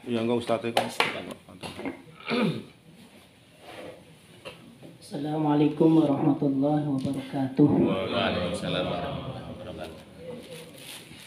Iya enggak Ustaz itu. Assalamualaikum warahmatullahi wabarakatuh. Waalaikumsalam warahmatullahi wabarakatuh.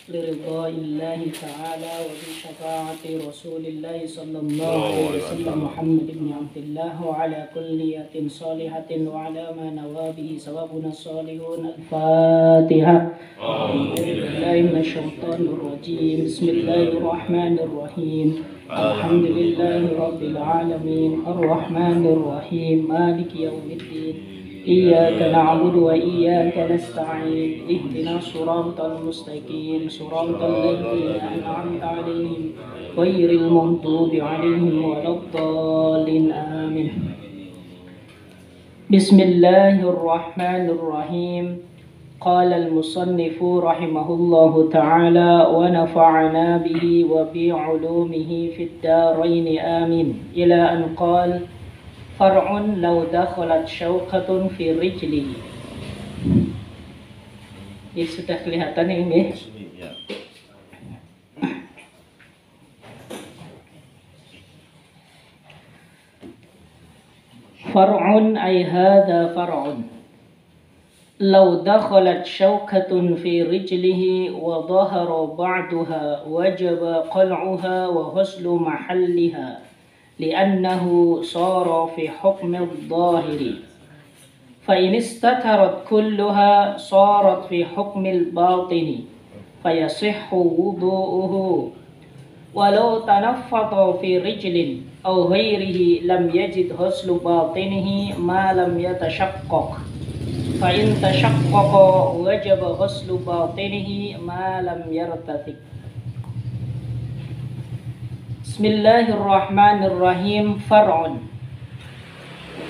لرضا الله تعالى وبشفاعة رسول الله صلى الله عليه وسلم محمد بن عبد الله وعلى كل نية صالحة وعلى ما نوى به ثوابنا الصالحون. الفاتحة. أعوذ بالله من الشيطان الرجيم. بسم الله الرحمن الرحيم. الحمد لله رب العالمين الرحمن الرحيم مالك يوم الدين إياك نعبد وإياك نستعين اهدنا الصراط المستقيم صراط الذين أنعمت عليهم غير المغضوب عليهم ولا الضالين آمين. بسم الله الرحمن الرحيم. قال المصنف رحمه الله تعالى ونفعنا به وبعلومه في الدارين آمين إلى أن قال فرع لو دخلت شوكة في رجله. Ini sudah kelihatan ini. Far'un ay hadha far'un. لو دخلت شوكة في رجله وظهر بعدها وجب قلعها وغسل محلها لأنه صار في حكم الظاهر فإن استترت كلها صارت في حكم الباطن فيصح وضوءه ولو تنفط في رجل أو غيره لم يجد غسل باطنه ما لم يتشقق فإن تشقق وجب غسل باطنه ما لم يرتفق. Bismillahirrahmanirrahim. Far'un.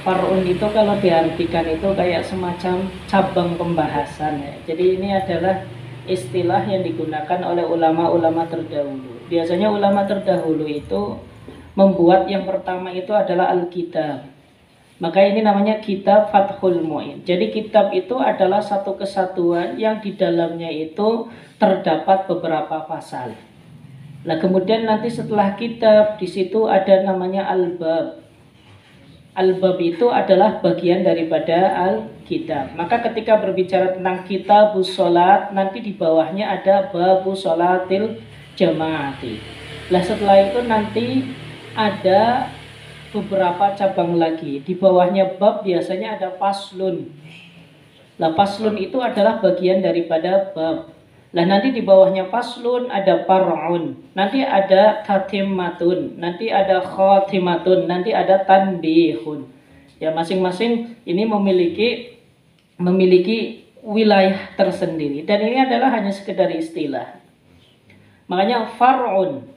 Far'un itu kalau diartikan itu kayak semacam cabang pembahasan ya. Jadi ini adalah istilah yang digunakan oleh ulama-ulama terdahulu. Biasanya ulama terdahulu itu membuat yang pertama itu adalah Alkitab. Maka ini namanya kitab Fathul Mu'in. Jadi kitab itu adalah satu kesatuan yang di dalamnya itu terdapat beberapa pasal. Nah kemudian nanti setelah kitab di situ ada namanya al-bab. Al-bab itu adalah bagian daripada al-kitab. Maka ketika berbicara tentang kitabus sholat, nanti di bawahnya ada babus sholatil jamaati. Nah setelah itu nanti ada beberapa cabang lagi. Di bawahnya bab biasanya ada paslun. Nah paslun itu adalah bagian daripada bab. Nah nanti di bawahnya faslun ada far'un, nanti ada tatimmatun, nanti ada khatimatun, nanti ada tanbihun. Ya masing-masing ini memiliki wilayah tersendiri dan ini adalah hanya sekedar istilah. Makanya far'un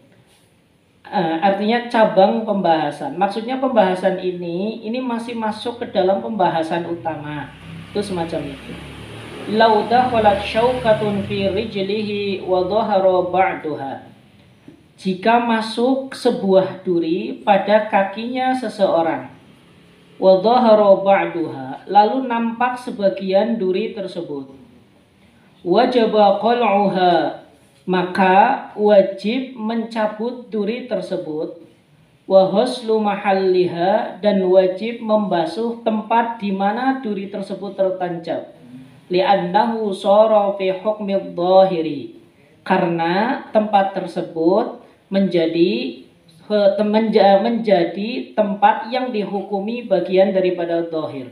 artinya cabang pembahasan. Maksudnya pembahasan ini masih masuk ke dalam pembahasan utama. Itu semacam itu. Lau dakhalat syaukatun fi rijlihi wa dhahara ba'daha. Jika masuk sebuah duri pada kakinya seseorang, wa dhahara ba'daha, lalu nampak sebagian duri tersebut, wajaba qal'uha, maka wajib mencabut duri tersebut, wa ghuslu mahalliha, dan wajib membasuh tempat di mana duri tersebut tertancap. Li'annahu shara fi hukmi dhahiri, karena tempat tersebut menjadi tempat yang dihukumi bagian daripada dhahir.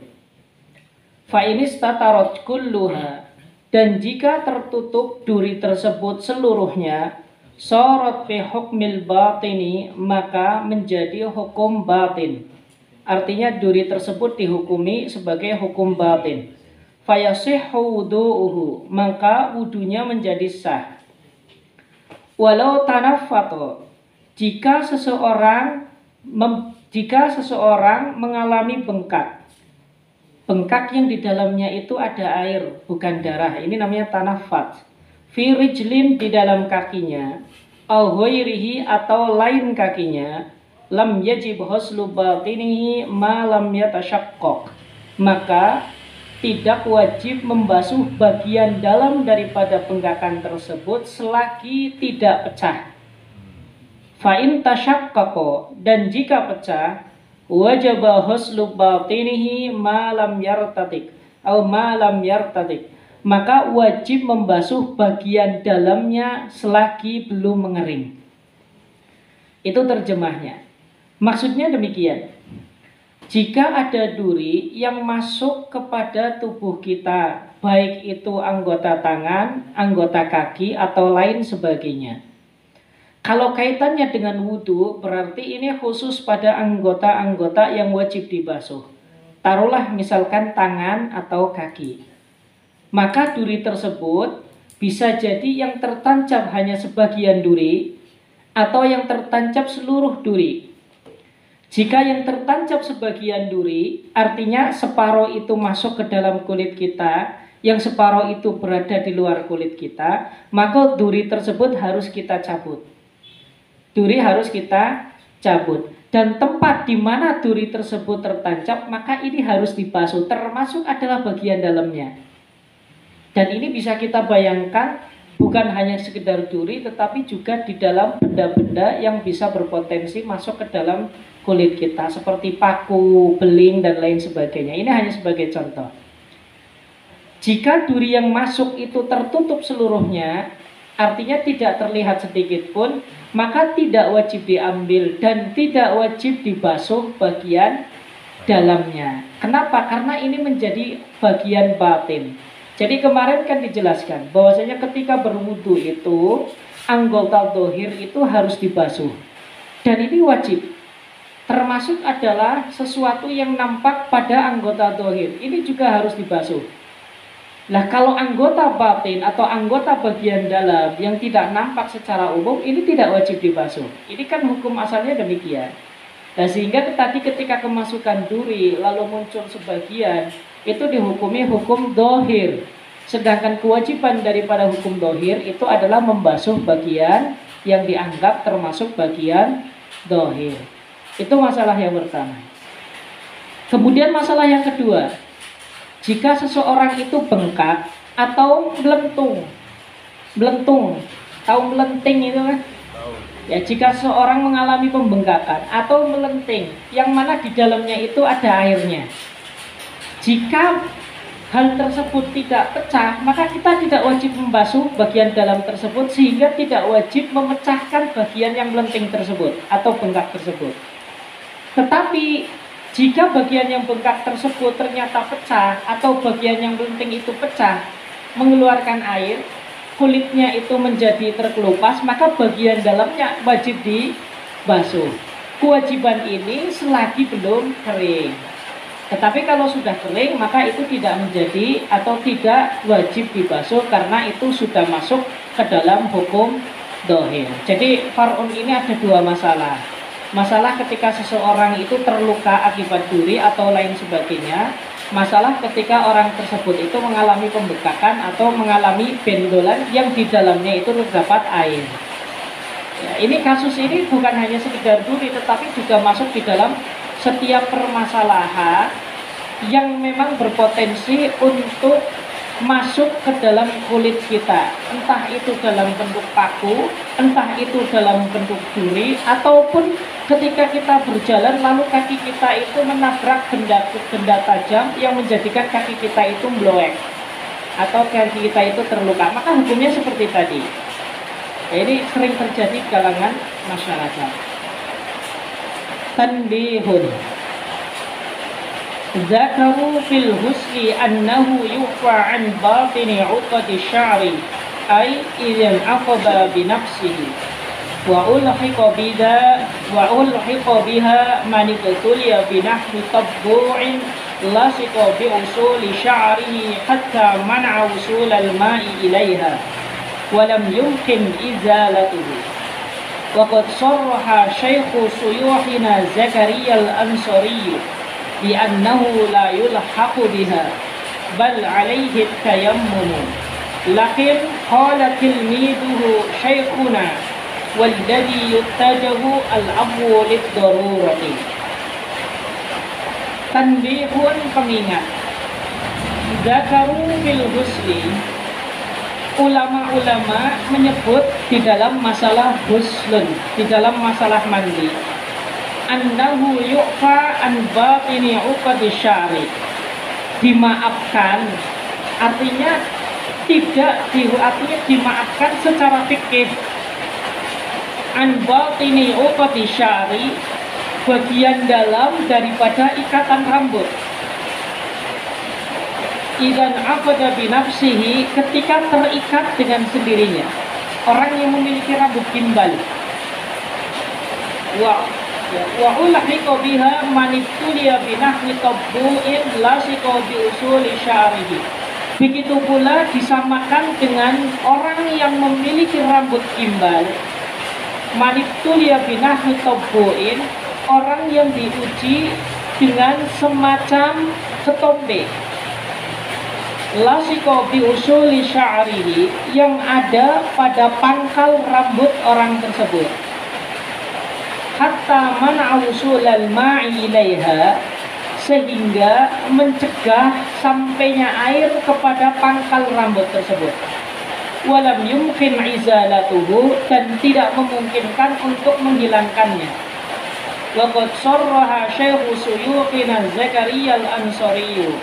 Fa inistatarat kulluha, dan jika tertutup duri tersebut seluruhnya, sharat fi hukmil batini, maka menjadi hukum batin. Artinya duri tersebut dihukumi sebagai hukum batin. Fayasihhu wudu'uhu, maka wudunya menjadi sah. Walau tanaffato, jika seseorang mengalami bengkak yang di dalamnya itu ada air, bukan darah, ini namanya tanaffat. Fi rijlin, di dalam kakinya, au ghairihi, atau lain kakinya, lam yajib ghuslu batinihi ma lam yatashaqqaq, maka tidak wajib membasuh bagian dalam daripada bengkakan tersebut selagi tidak pecah. Fa in tashaqqaqa, dan jika pecah, wajaba huslu batinihi ma lam yartatik atau ma lam yartatik, maka wajib membasuh bagian dalamnya selagi belum mengering. Itu terjemahnya. Maksudnya demikian. Jika ada duri yang masuk kepada tubuh kita, baik itu anggota tangan, anggota kaki, atau lain sebagainya. Kalau kaitannya dengan wudhu, berarti ini khusus pada anggota-anggota yang wajib dibasuh. Taruhlah misalkan tangan atau kaki. Maka duri tersebut bisa jadi yang tertancap hanya sebagian duri, atau yang tertancap seluruh duri. Jika yang tertancap sebagian duri, artinya separuh itu masuk ke dalam kulit kita, yang separuh itu berada di luar kulit kita, maka duri tersebut harus kita cabut. Duri harus kita cabut. Dan tempat di mana duri tersebut tertancap, maka ini harus dibasuh, termasuk adalah bagian dalamnya. Dan ini bisa kita bayangkan bukan hanya sekedar duri, tetapi juga di dalam benda-benda yang bisa berpotensi masuk ke dalam kulit kita, seperti paku, beling, dan lain sebagainya. Ini hanya sebagai contoh. Jika duri yang masuk itu tertutup seluruhnya, artinya tidak terlihat sedikit pun, maka tidak wajib diambil dan tidak wajib dibasuh bagian dalamnya. Kenapa? Karena ini menjadi bagian batin. Jadi kemarin kan dijelaskan bahwasanya ketika berwudu itu anggota dohir itu harus dibasuh. Dan ini wajib. Termasuk adalah sesuatu yang nampak pada anggota dohir. Ini juga harus dibasuh. Nah, kalau anggota batin atau anggota bagian dalam yang tidak nampak secara umum, ini tidak wajib dibasuh. Ini kan hukum asalnya demikian. Nah, sehingga tadi ketika kemasukan duri lalu muncul sebagian, itu dihukumi hukum dohir. Sedangkan kewajiban daripada hukum dohir itu adalah membasuh bagian yang dianggap termasuk bagian dohir. Itu masalah yang pertama. Kemudian masalah yang kedua, jika seseorang itu bengkak atau melentung, tahu melenting itu kan? Ya, jika seseorang mengalami pembengkakan atau melenting, yang mana di dalamnya itu ada airnya. Jika hal tersebut tidak pecah, maka kita tidak wajib membasuh bagian dalam tersebut, sehingga tidak wajib memecahkan bagian yang melenting tersebut atau bengkak tersebut. Tetapi jika bagian yang bengkak tersebut ternyata pecah atau bagian yang melenting itu pecah, mengeluarkan air, kulitnya itu menjadi terkelupas, maka bagian dalamnya wajib dibasuh. Kewajiban ini selagi belum kering. Tetapi kalau sudah kering, maka itu tidak menjadi atau tidak wajib dibasuh karena itu sudah masuk ke dalam hukum dohir. Jadi far'un ini ada dua masalah. Masalah ketika seseorang itu terluka akibat duri atau lain sebagainya. Masalah ketika orang tersebut itu mengalami pembekakan atau mengalami bendolan yang di dalamnya itu terdapat air. Ya, ini kasus ini bukan hanya sekedar duri, tetapi juga masuk di dalam setiap permasalahan yang memang berpotensi untuk masuk ke dalam kulit kita, entah itu dalam bentuk paku, entah itu dalam bentuk duri, ataupun ketika kita berjalan lalu kaki kita itu menabrak benda tajam yang menjadikan kaki kita itu meloek atau kaki kita itu terluka, maka hukumnya seperti tadi. Ini sering terjadi di kalangan masyarakat. Tanbihun, Zakaru fil husli annahu yufa an batini uqadi sya'ri ay idan aqaba binafsihi wa ulhiqa biha man ibtuliya binahwi tabbu'in lasiqa bi usuli sya'rihi hatta man'a usul al-ma'i ilayha wa lam yumkin izalatuhu. Wa qad sarraha shaykhu suyuhina Zakaria al-Ansari bi'annahu la yulhaqu biha bal alayhi tayammum, lakin qala tilmiduhu shaykhuna walladhi yuttajahu al-abu lid-darurati. Tanbihun, pengingat. Zakaru fil husli, ulama-ulama menyebut di dalam masalah ghuslun, di dalam masalah mandi, annahu yu'fa an batini uqadi syari, dimaafkan, artinya artinya dimaafkan secara fikih. An batini uqadi syari, bagian dalam daripada ikatan rambut. Idan aqada binafsihi, ketika terikat dengan sendirinya. Orang yang memiliki rambut gimbal. Wa ulhiqa biha man ibtuliya binahwi tabbu'in lasiqa bi usuli sya'rihi. Begitu pula disamakan dengan orang yang memiliki rambut gimbal. Man ibtuliya binahwi tabbu'in, orang yang diuji dengan semacam ketombe. Lasiko bi usuli sya'rihi, yang ada pada pangkal rambut orang tersebut. Hatta man'a usulal ma'i ilaiha, sehingga mencegah sampainya air kepada pangkal rambut tersebut. Walam yumkin izalatuhu, dan tidak memungkinkan untuk menghilangkannya. Waqad sarraha Syekh Suyutina Zakaria al-Ansari,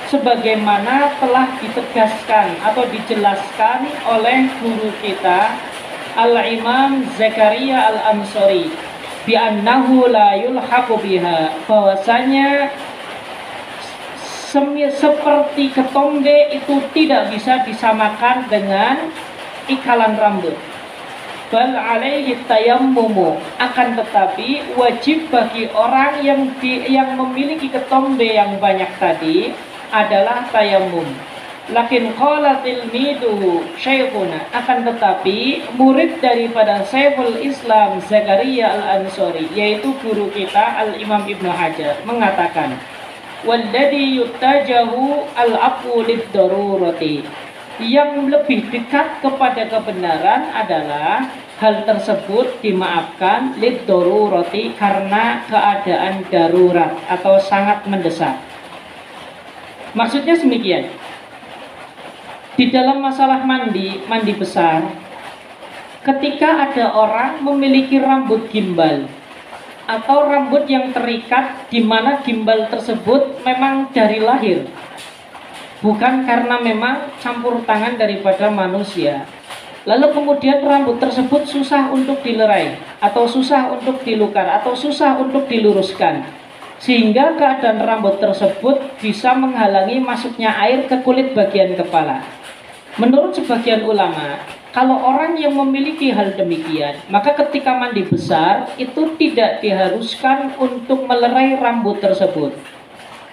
sebagaimana telah ditegaskan atau dijelaskan oleh guru kita Al-Imam Zakaria Al-Ansari, bi annahu la yulhaqu biha, bahwasanya seperti ketombe itu tidak bisa disamakan dengan ikalan rambut. Bal alaihi tayammumu, akan tetapi wajib bagi orang yang memiliki ketombe yang banyak tadi adalah tayammum. Lakin qala tilmiduhu syekhuna, akan tetapi murid daripada Syekhul Islam Zakaria Al-Ansari, yaitu guru kita Al-Imam Ibnu Hajar, mengatakan walladhi yuttajahu al-afu lid-darurati, yang lebih dekat kepada kebenaran adalah hal tersebut dimaafkan lid-darurati, karena keadaan darurat atau sangat mendesak. Maksudnya demikian. Di dalam masalah mandi besar, ketika ada orang memiliki rambut gimbal atau rambut yang terikat, di mana gimbal tersebut memang dari lahir, bukan karena memang campur tangan daripada manusia. Lalu kemudian rambut tersebut susah untuk dilerai, atau susah untuk dilukar, atau susah untuk diluruskan, sehingga keadaan rambut tersebut bisa menghalangi masuknya air ke kulit bagian kepala. Menurut sebagian ulama, kalau orang yang memiliki hal demikian, maka ketika mandi besar itu tidak diharuskan untuk melerai rambut tersebut,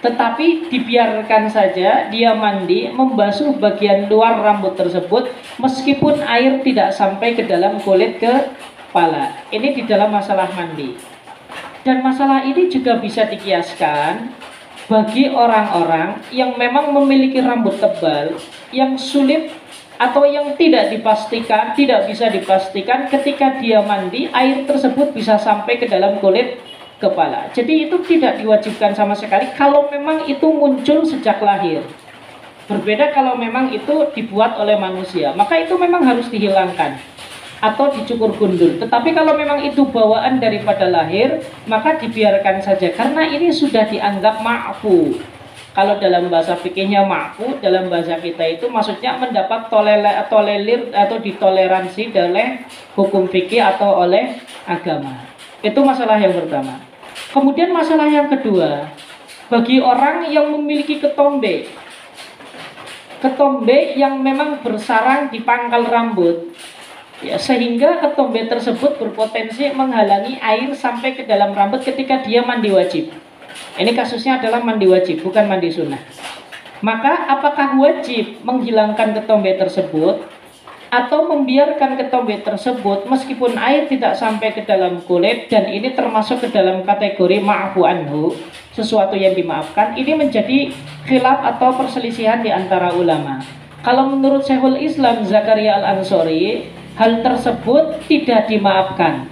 tetapi dibiarkan saja dia mandi membasuh bagian luar rambut tersebut meskipun air tidak sampai ke dalam kulit kepala. Ini di dalam masalah mandi. Dan masalah ini juga bisa dikiaskan bagi orang-orang yang memang memiliki rambut tebal, yang sulit atau yang tidak bisa dipastikan ketika dia mandi air tersebut bisa sampai ke dalam kulit kepala. Jadi itu tidak diwajibkan sama sekali kalau memang itu muncul sejak lahir. Berbeda kalau memang itu dibuat oleh manusia, maka itu memang harus dihilangkan atau dicukur gundul. Tetapi kalau memang itu bawaan daripada lahir, maka dibiarkan saja, karena ini sudah dianggap ma'fu. Kalau dalam bahasa fikihnya ma'fu, dalam bahasa kita itu maksudnya mendapat tolerir atau ditoleransi oleh hukum fikih atau oleh agama. Itu masalah yang pertama. Kemudian masalah yang kedua, bagi orang yang memiliki ketombe yang memang bersarang di pangkal rambut, ya, sehingga ketombe tersebut berpotensi menghalangi air sampai ke dalam rambut ketika dia mandi wajib. Ini kasusnya adalah mandi wajib, bukan mandi sunnah. Maka apakah wajib menghilangkan ketombe tersebut atau membiarkan ketombe tersebut meskipun air tidak sampai ke dalam kulit, dan ini termasuk ke dalam kategori ma'fu anhu, sesuatu yang dimaafkan? Ini menjadi khilaf atau perselisihan di antara ulama. Kalau menurut Syekhul Islam Zakaria Al-Ansari, hal tersebut tidak dimaafkan.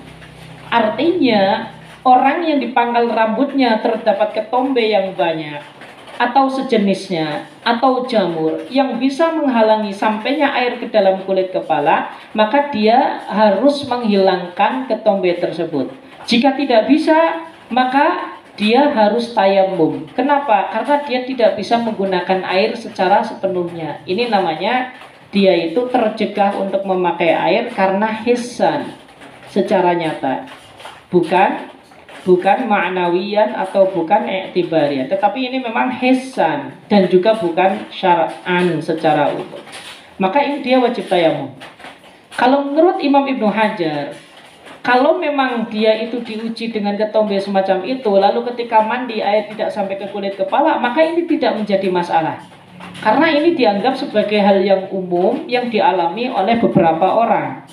Artinya orang yang di pangkal rambutnya terdapat ketombe yang banyak, atau sejenisnya atau jamur yang bisa menghalangi sampainya air ke dalam kulit kepala, maka dia harus menghilangkan ketombe tersebut. Jika tidak bisa, maka dia harus tayamum. Kenapa? Karena dia tidak bisa menggunakan air secara sepenuhnya. Ini namanya dia itu tercegah untuk memakai air karena hissan, secara nyata. Bukan ma'nawiyan atau bukan i'tibariyan, tetapi ini memang hissan dan juga bukan syar'an secara umum. Maka ini dia wajib tayamum. Kalau menurut Imam Ibnu Hajar, kalau memang dia itu diuji dengan ketombe semacam itu, lalu ketika mandi air tidak sampai ke kulit kepala, maka ini tidak menjadi masalah. Karena ini dianggap sebagai hal yang umum yang dialami oleh beberapa orang.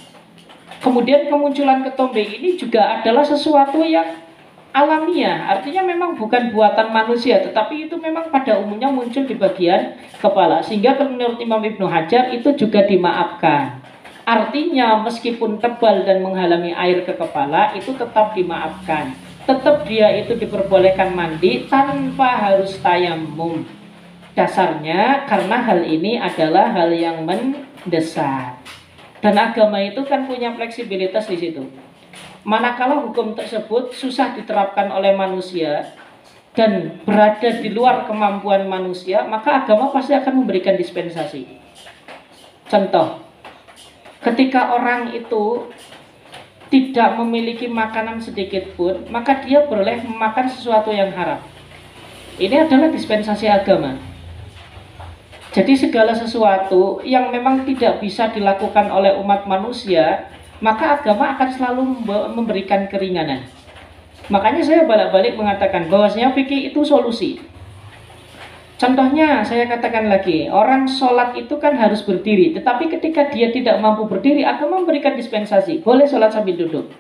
Kemudian kemunculan ketombe ini juga adalah sesuatu yang alamiah, artinya memang bukan buatan manusia, tetapi itu memang pada umumnya muncul di bagian kepala. Sehingga menurut Imam Ibnu Hajar itu juga dimaafkan. Artinya meskipun tebal dan menghalangi air ke kepala, itu tetap dimaafkan. Tetap dia itu diperbolehkan mandi tanpa harus tayamum. Dasarnya karena hal ini adalah hal yang mendesak. Dan agama itu kan punya fleksibilitas di situ. Manakala hukum tersebut susah diterapkan oleh manusia dan berada di luar kemampuan manusia, maka agama pasti akan memberikan dispensasi. Contoh, ketika orang itu tidak memiliki makanan sedikit pun, maka dia boleh memakan sesuatu yang haram. Ini adalah dispensasi agama. Jadi segala sesuatu yang memang tidak bisa dilakukan oleh umat manusia, maka agama akan selalu memberikan keringanan. Makanya saya balik-balik mengatakan bahwasanya fikih itu solusi. Contohnya saya katakan lagi, orang sholat itu kan harus berdiri, tetapi ketika dia tidak mampu berdiri, agama memberikan dispensasi, boleh sholat sambil duduk.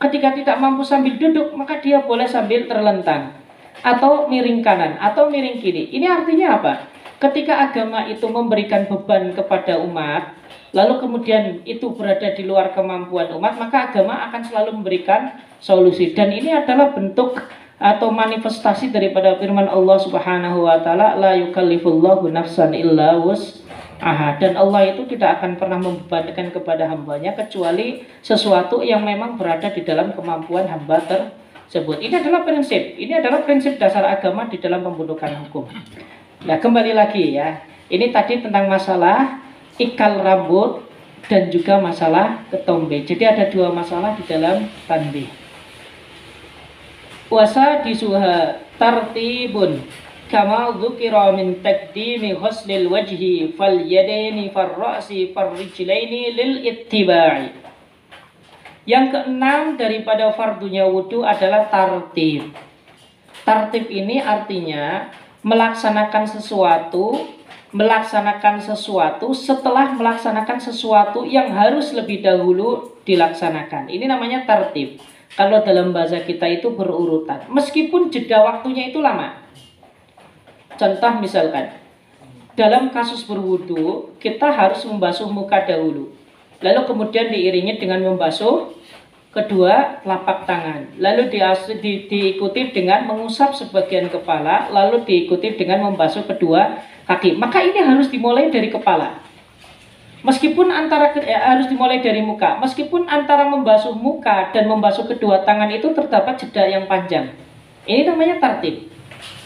Ketika tidak mampu sambil duduk, maka dia boleh sambil terlentang, atau miring kanan, atau miring kiri. Ini artinya apa? Ketika agama itu memberikan beban kepada umat, lalu kemudian itu berada di luar kemampuan umat, maka agama akan selalu memberikan solusi. Dan ini adalah bentuk atau manifestasi daripada firman Allah Subhanahu wa taala, la yukallifullahu nafsan illa wus'aha. Dan Allah itu tidak akan pernah membebankan kepada hambanya kecuali sesuatu yang memang berada di dalam kemampuan hamba tersebut. Ini adalah prinsip dasar agama di dalam pembentukan hukum. Nah, kembali lagi ya. Ini tadi tentang masalah ikal rambut dan juga masalah ketombe. Jadi ada dua masalah di dalam tanbih. Wasa disuha tartibun kama dzukira min taqdimi ghuslil wajhi fal yadaini far ra'si far rijlaini lil ittiba'i. Yang keenam daripada fardunya wudu adalah tartib. Tartib ini artinya melaksanakan sesuatu setelah melaksanakan sesuatu yang harus lebih dahulu dilaksanakan. Ini namanya tartib. Kalau dalam bahasa kita itu berurutan, meskipun jeda waktunya itu lama. Contoh misalkan, dalam kasus berwudu, kita harus membasuh muka dahulu, lalu kemudian diiringi dengan membasuh kedua telapak tangan, lalu diikuti dengan mengusap sebagian kepala, lalu diikuti dengan membasuh kedua kaki. Maka ini harus dimulai dari kepala. Meskipun harus dimulai dari muka, meskipun antara membasuh muka dan membasuh kedua tangan itu terdapat jeda yang panjang. Ini namanya tartib.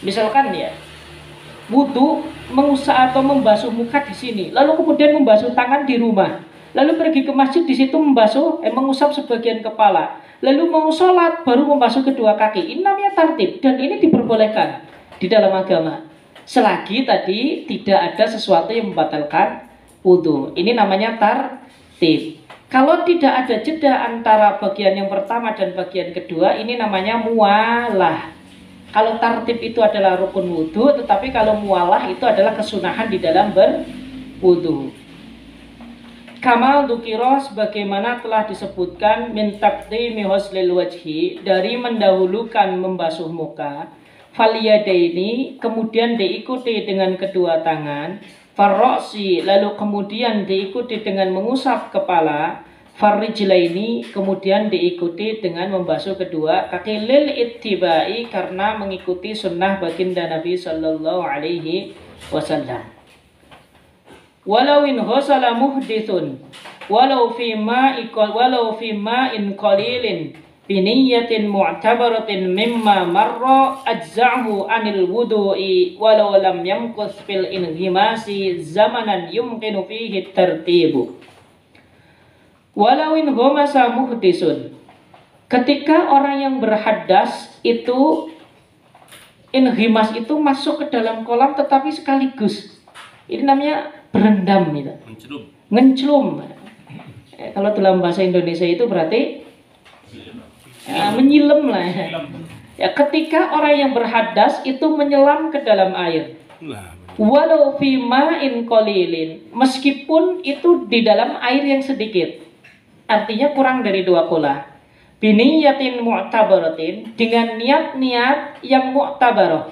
Misalkan ya, wudu mengusap atau membasuh muka di sini, lalu kemudian membasuh tangan di rumah. Lalu pergi ke masjid, di situ mengusap sebagian kepala. Lalu mau sholat, baru membasuh kedua kaki. Ini namanya tartib, dan ini diperbolehkan di dalam agama. Selagi tadi tidak ada sesuatu yang membatalkan wudu. Ini namanya tartib. Kalau tidak ada jeda antara bagian yang pertama dan bagian kedua, ini namanya mualah. Kalau tartib itu adalah rukun wudu, tetapi kalau mualah itu adalah kesunahan di dalam berwudu. Kamal dzukira sebagaimana telah disebutkan min taqdimi ghuslil wajhi, dari mendahulukan membasuh muka, fal yadaini kemudian diikuti dengan kedua tangan, farrosi lalu kemudian diikuti dengan mengusap kepala, farrijlaini, kemudian diikuti dengan membasuh kedua kaki, lil ittibai, karena mengikuti sunnah baginda Nabi sallallahu alaihi wasallam. Walau in ghusala muhdithun walau fi ma'in qalilin biniyatin mu'tabaratin mimma marra ajza'hu anil wudu'i walau lam yamkus fil inghimasi zamanan yumkinu fihi tertibu. Walau in ghamasa muhdisun, ketika orang yang berhadas itu inghimas itu masuk ke dalam kolam tetapi sekaligus, ini namanya berendam gitu. Ngenclum. Kalau dalam bahasa Indonesia itu berarti menyilam lah. Ya, ketika orang yang berhadas itu menyelam ke dalam air. Walau fi ma'in qalilin, meskipun itu di dalam air yang sedikit. Artinya kurang dari 2 kula. Biniyatin mu'tabaratin, dengan niat-niat yang mu'tabarah.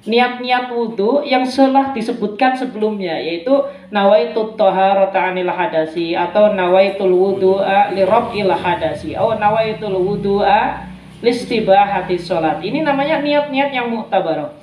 Niat-niat wudu yang telah disebutkan sebelumnya, yaitu nawaitut taharata anil hadasi, atau nawaitul wudu'a li rabbil hadasi, atau nawaitul wudu'a listibahati sholat. Ini namanya niat-niat yang mu'tabarah.